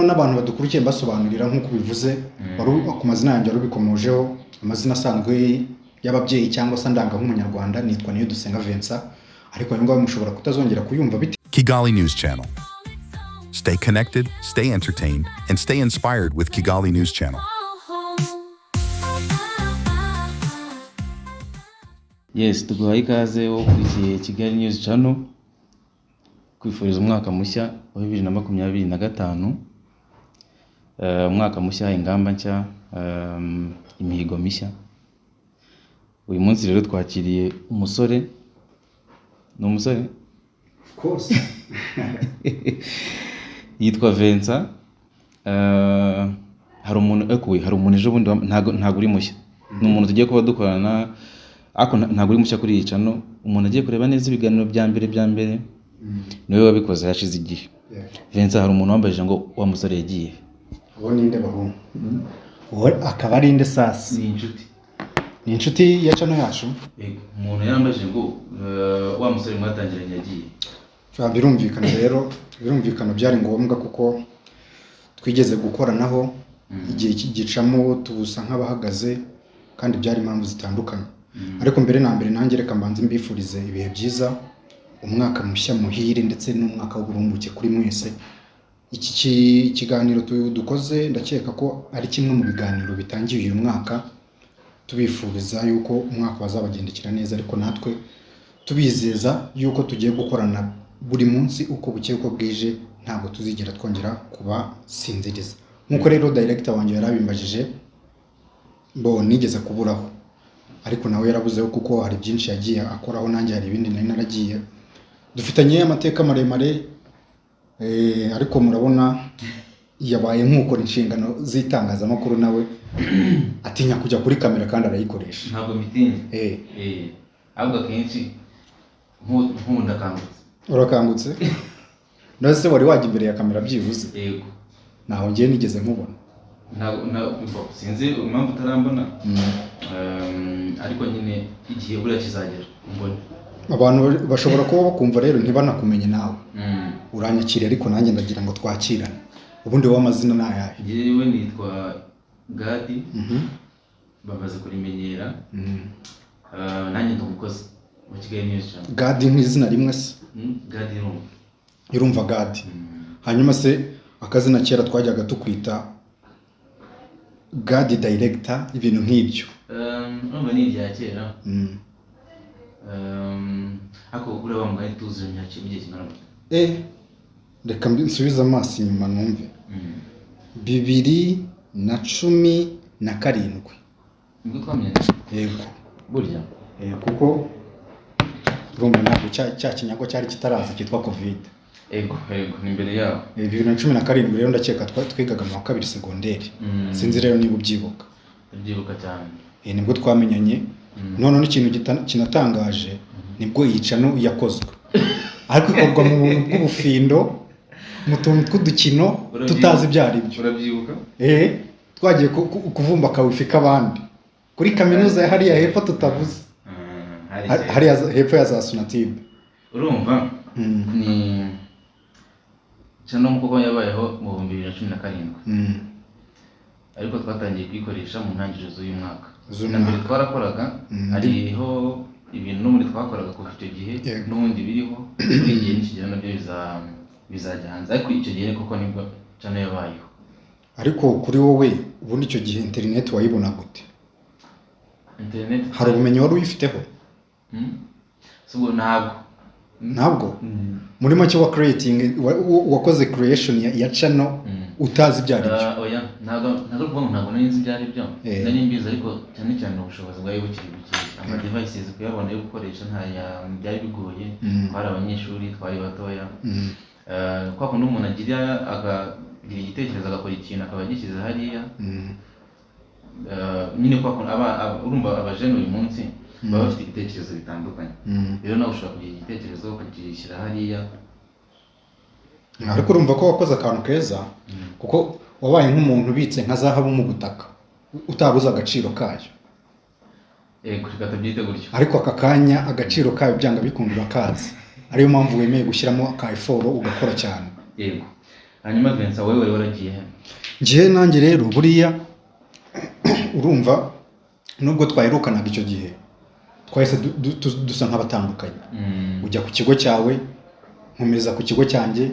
n'abantu badukurikiye mbasobanurira nk'uko bivuze wari ku mazina yanjye rubikomojeho amazina asanzwe y'ababyeyi cyangwa se ndanga nk'umunyarwanda nitwa Niyodusenga Vincent ariko ayo ngabo mushobora kutazongera kuyumva bite. Kigali News Channel. Stay connected, stay entertained, and stay inspired with Kigali News Channel. Yes, tuguhaye ikaze wo kuri Kigali News Channel kwifuriza umwaka mushya wa 2025. Umwaka mushya, ingamba nshya, imihigo mishya. Uyu munsi rero twakiriye umusore. No umusore? Of course. Yitwa Vincent. Hari umuntu ejo bundi ntago uri mushya. Ni umuntu tugiye kuba dukorana ako ntago uri mushya kuri iyi channel. Umuntu agiye kureba neza ibiganiro bya mbere niwe wabikoze hashize igihe. Vincent, hari umuntu wambajije ngo wa musore yagiye. Uwo ninde bahungu? Uwo akaba ari inde sasa? Ni inshuti ya channel yacu. Umuntu yambajije ngo wa musore mwatangiranye yagiye. Birumvikana byari ngombwa kuko twigeze gukoranaho igihe kigicamo tubusa nk'abahagaze kandi byari impamvu zitandukanye. Ariko mbere na mbere nanjye reka mbanze mbifurize ibihe byiza, umwaka mushya muhire ndetse n'umwaka w'uburumbuke kuri mwese. Iki kiganiro dukoze ndakeka ko ari kimwe mu biganiro bitangiye uyu mwaka, tubifuriza yuko umwaka wazabagendekera neza, ariko natwe tubizeza yuko tugiye gukorana buri munsi uko buke uko bwije, ntabwo tuzigera twongera kuba sinziriza. Nkuko rero director wanjye yarabimbajije nigeze kuburaho, ariko nawe yarabuzeho kuko hari byinshi yagiye akoraho, nanjye hari ibindi nari naragiye. Dufitanye amateka maremare, ariko murabona yabaye nk'ukora inshingano z'itangazamakuru, nawe atinya kujya kuri kamera kandi arayikoresha. Ntabwo mitinye. Ahubwo kenshi nkunda kangutse. Urakangutse? Nase wari wajya imbere ya kamera byibuze? Yego. Naho ngiye nigeze nkubona. Ntabwo sinzi impamvu utarambona. Ariko nyine igihe buriya kizagera mbone. Abantu bashobora kuba bakumva rero ntibanakumenye nawe. Uranyakira ariko nanjye ndagira ngo twakirane. Ubundi w'amazina nayahe? Yewe nitwa Gadi. Bamaze kurimenyera. Nanjye ndumukozi wa Kigali News Channel. Gadi nk'izina rimwe se? Gadi irumva Gadi. Hanyuma se akazina kera twajyaga tukwita Gadi director, ibintu nk'ibyo. Numva ni irya kera. Ako ureba mugari tuzure nyaki bigiye kinara. Reka nsubiza amaso inyuma numve. 2017. Nibwo twamenye. Yego. Burya. Kuko urumva ntabwo cya kinyago cyari kitaraza cyitwa Covid. Yego, ni imbere yaho. 2017 rero ndakeka twigaga mu wa kabiri segonderi. Sinzi rero niba ubyibuka. Ubyibuka cyane. Nibwo twamenyanye. None n'ikintu kinatangaje nibwo yicano yakozwe. Ariko ikorwa mu buntu bw'ubufindo, mu tuntu tw'udukino tutazi byari byo. Urabyibuka? Twagiye kuvumba kawifi kabandi kuri kaminuza ya hariya hepfo tutavuze. Hariya hepfo ya za Sonatube. Urumva ni cyane nk'uko yabayeho mu 2017. Ariko twatangiye kwikoresha mu ntangiriro z'uyu mwaka. Nambere twarakoraga ariho ibintu n'ubundi twakoraga kuva icyo gihe n'ubundi biriho igihe n'ikigera nabyo bizajya hanze, ariko icyo gihe koko nibwo cyane yabayeho. Ariko kuri wowe ubundi icyo gihe internet wayibona gute? Internet hari ubumenyi wari uyifiteho? Subo ntabwo muri make wa creating wakoze creation ya channel utazi byari byo. Oya ntabwo nzi byari byo. Nari mbizi ariko cyane ubushobozi bwayo bukiri buke. Ama devices kuyabona yo gukoresha byari bigoye. Twari abanyeshuri, twari batoya. Kwa kundi umuntu agira igitekerezo agakora ikintu akaba gishyize hariya. Nyine kwa kundi urumva abajene uyu munsi baba bafite ibitekerezo bitandukanye. Rero nawe ushobora kugira igitekerezo ukagishyira hariya. Ariko urumva ko wakoze akantu keza kuko wabaye nk'umuntu ubitse nka zahabu mu butaka utabuza agaciro kayo. Katabyite gutyo. Ariko aka kanya agaciro kayo byanga bikundura kazi. Ariyo mpamvu wemeye gushyiramo ka effort ugakora cyane. Yego. hanyuma Vincent wowe wari waragiye he? Njye nanjye rero buriya urumva nubwo twahirukanaga icyo gihe twahise dusa nk'abatandukanye. Ujya ku kigo cyawe nkomereza ku kigo cyanjye,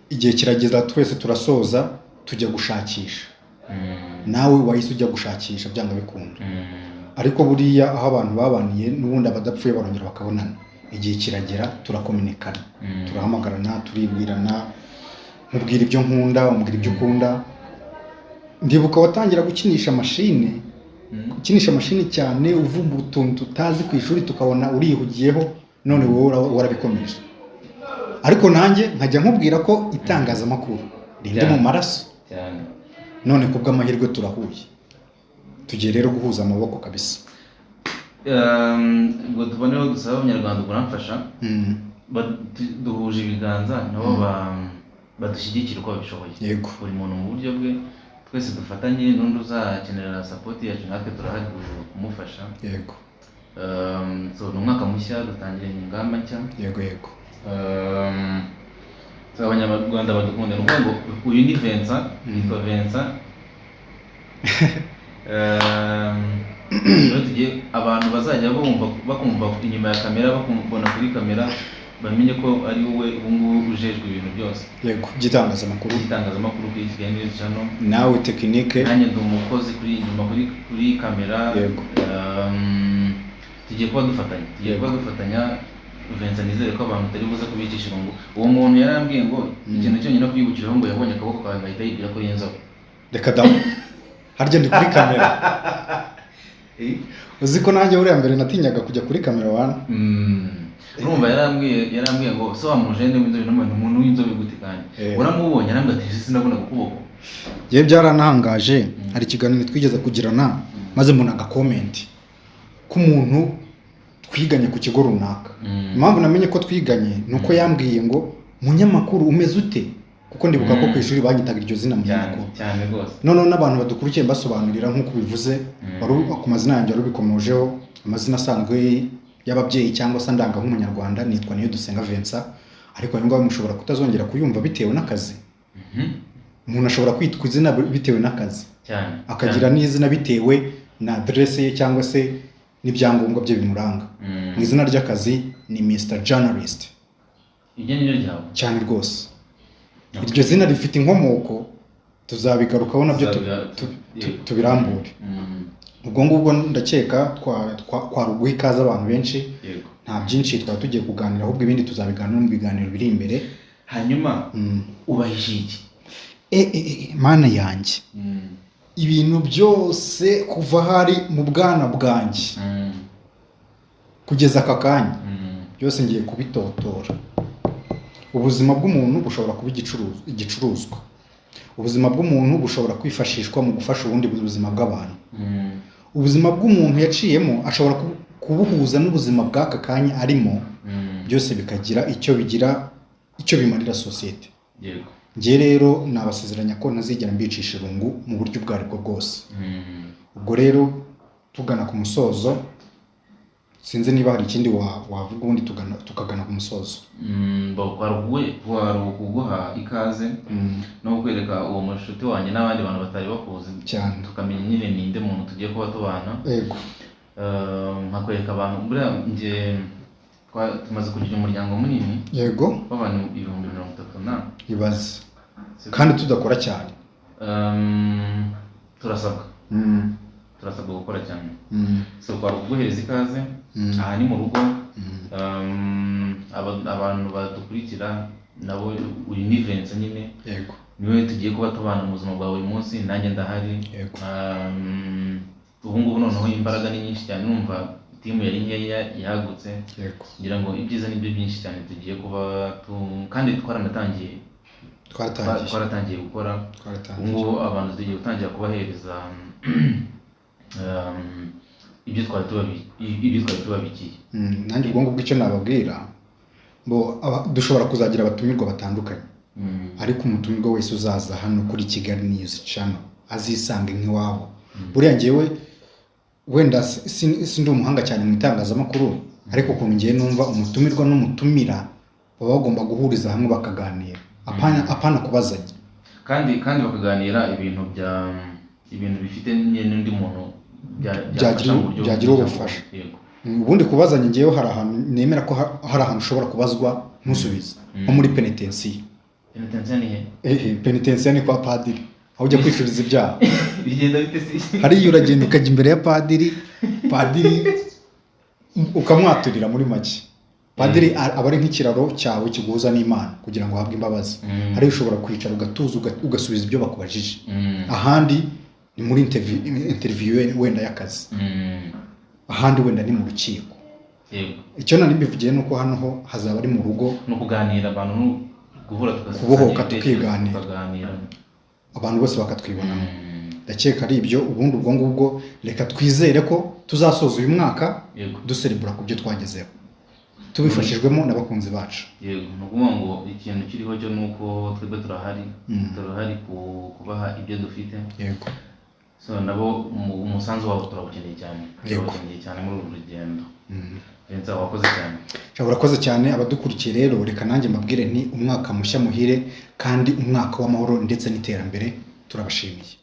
igihe kirageza twese turasoza tujya gushakisha. Nawe wahise ujya gushakisha byanga bikunda. Ariko buriya aho abantu babaniye n'ubundi abadapfuye barongera bakabonana, igihe kiragera turakominikana, turahamagarana, turibwirana, mubwira ibyo nkunda, umbwira ibyo ukunda. Ndibuka watangira gukinisha mashine, ukinisha mashine cyane, uvuga utuntu tutazi ku ishuri tukabona urihugiyeho, none wowe warabikomeje. Ariko nanjye nkajya nkubwira ko itangazamakuru rindi mu maraso cyane. None kubw'amahirwe turahuye, tugiye rero guhuza amaboko kabisa. Ngo tuboneho dusaba abanyarwanda kuramfasha, duhuje ibiganza nabo badushyigikira uko babishoboye. Yego, buri muntu mu buryo bwe, twese dufatanye, n'undi uzakenera support yacu natwe turahari kumufasha. Yego. So ni umwaka mushya, dutangire ingamba nshya. Yego yego. So abanyarwanda badukunda, ni ukuvuga ngo uyu ni Vincent, yitwa Vincent. Tugiye abantu bazajya bakumva inyuma ya kamera, bakubona kuri kamera, bamenye ko ari wowe ubungubu ujejwe ibintu byose. Yego, by'itangazamakuru. Itangazamakuru kuri Kigali News Channel. Nawe tekinike. Nanjye ndi umukozi kuri inyuma kuri kamera. Yego. Tugiye kuba dufatanya. Vincent, nizere ko abantu utari buze kubicisha ngo uwo muntu yarambwiye ngo ikintu cyonyine kwibukiraho ngo yabonye akaboko kawe ngahita yibwira ko yenzaho. Reka da, harya ndi kuri kamera. Uzi ko nanjye uriya mbere natinyaga kujya kuri kamera wana. Urumva yarambwiye ngo so wamujende w'inzobe n'umuntu umuntu w'inzobe gute kandi uramubonye arambwira ati sinabona ukuboko. Ye byarantangaje, hari ikiganiro twigeze kugirana maze mbona comment k'umuntu twiganye ku kigo runaka. Impamvu namenye ko twiganye nuko yambwiye ngo munyamakuru umeze ute, kuko ndibuka ko ku ishuri banyitaga iryo zina munyamakuru cyane rwose. None n'abantu badukurikiye mbasobanurira nk'uko bivuze, wari ku mazina yanjye wari bikomojeho, amazina asanzwe y'ababyeyi cyangwa se ndanga nk'umunyarwanda, nitwa Niyodusenga Vincent. Ariko ayo ngaho mushobora kutazongera kuyumva bitewe n'akazi. Umuntu ashobora kwitwa izina bitewe n'akazi cyane, akagira n'izina bitewe na adresse ye cyangwa se n'ibyangombwa bye bimuranga. Mu izina ry'akazi ni Mr Journalist. Iryo ni ryo ryawe cyane rwose. Iryo zina rifite inkomoko, tuzabigarukaho nabyo tubirambure. Ubwo ngubwo ndakeka twaruguha ikaze abantu benshi. Nta byinshi twaba tugiye kuganira, ahubwo ibindi tuzabiganira mu biganiro biri imbere. Hanyuma ubahishe iki? Mana yanjye, ibintu byose kuva hari mu bwana bwanjye kugeza aka kanya byose ngiye kubitotora. Ubuzima bw'umuntu bushobora kuba igicuruzwa. Ubuzima bw'umuntu bushobora kwifashishwa mu gufasha ubundi buzima bw'abantu. Ubuzima bw'umuntu yaciyemo ashobora kubuhuza n'ubuzima bw'aka kanya arimo, byose bikagira icyo bimarira sosiyete. Yego. Ngiye rero nabasezeranya ko ntazigera mbicisha irungu mu buryo ubwo aribwo bwose. Ubwo rero tugana ku musozo, sinzi niba hari ikindi wavuga ubundi tukagana ku musozo. Kuguha ikaze no kwereka uwo mushuti wanjye n'abandi bantu batari bakuzi cyane, tukamenya nyine ninde muntu tugiye kuba tubana. Yego. Nkakwereka abantu buriya nje tumaze kugira umuryango munini. Yego. W'abantu 30 na ibaze kandi tudakora cyane. Turasabwa gukora cyane. So kuguhereza ikaze aha ni mu rugo. Abantu badukurikira nabo uri ni Vincent nyine. Yego. Niwe tugiye kuba tubana mu buzima bwa buri munsi, nanjye ndahari. Yego. Ubu ngubu noneho imbaraga ni nyinshi cyane, numva timu yari nkeya yagutse. Yego. Ngira ngo ibyiza nibyo byinshi cyane tugiye kuba kandi twaratangiye gukora. Ubu ngubu abantu tugiye gutangira kubahereza ibyo twari tubabikiye. Nanjye ubwo ngubwo icyo nababwira, dushobora kuzagira abatumirwa batandukanye, ariko umutumirwa wese uzaza hano kuri Kigali News Channel azisange nk'iwabo. Buriya ngewe wenda sindi umuhanga cyane mu itangazamakuru, ariko ukuntu ngiye numva umutumirwa n'umutumira baba bagomba guhuriza hamwe bakaganira. apana kubazanya kandi bakaganira ibintu bifite n'undi muntu byagira ubufasha. Ubundi kubazanya ngewe hari ahantu nemera ko hari ahantu ushobora kubazwa ntusubize nko muri penitensiya. Penitensiya ni kwa padiri aho ujya kwishuriza ibyaha. Bigenda bite se? Hariya uragenda ukajya imbere ya padiri ukamwaturira muri make. Padiri aba ari nk'ikiraro cyawe kiguhuza n'Imana kugira ngo uhabwe imbabazi. Hariya ushobora kwicara ugatuza ugasubiza ibyo bakubajije. Ahandi ni muri interview wenda y'akazi. Ahandi wenda ni mu rukiko. Icyo nari mbivugiye nuko hano ho hazaba ari mu rugo no kuganira abantu kubohoka tukiganira abantu bose bakatwibonamo. Ndakeka ari ibyo. Ubundi ubwo ngubwo reka twizere ko tuzasoza uyu mwaka duserebura ku byo twagezeho tubifashijwemo n'abakunzi bacu. Yego, nukuvuga ngo ikintu kiriho cyo nuko twebwe turahari kubaha ibyo dufite. Yego. So nabo umusanzu wabo turabukeneye cyane. Turabukeneye cyane muri uru rugendo. Benza wakoze cyane. Urakoze cyane abadukurikiye rero reka nanjye mbabwire nti umwaka mushya muhire kandi umwaka w'amahoro ndetse n'iterambere turabashimiye.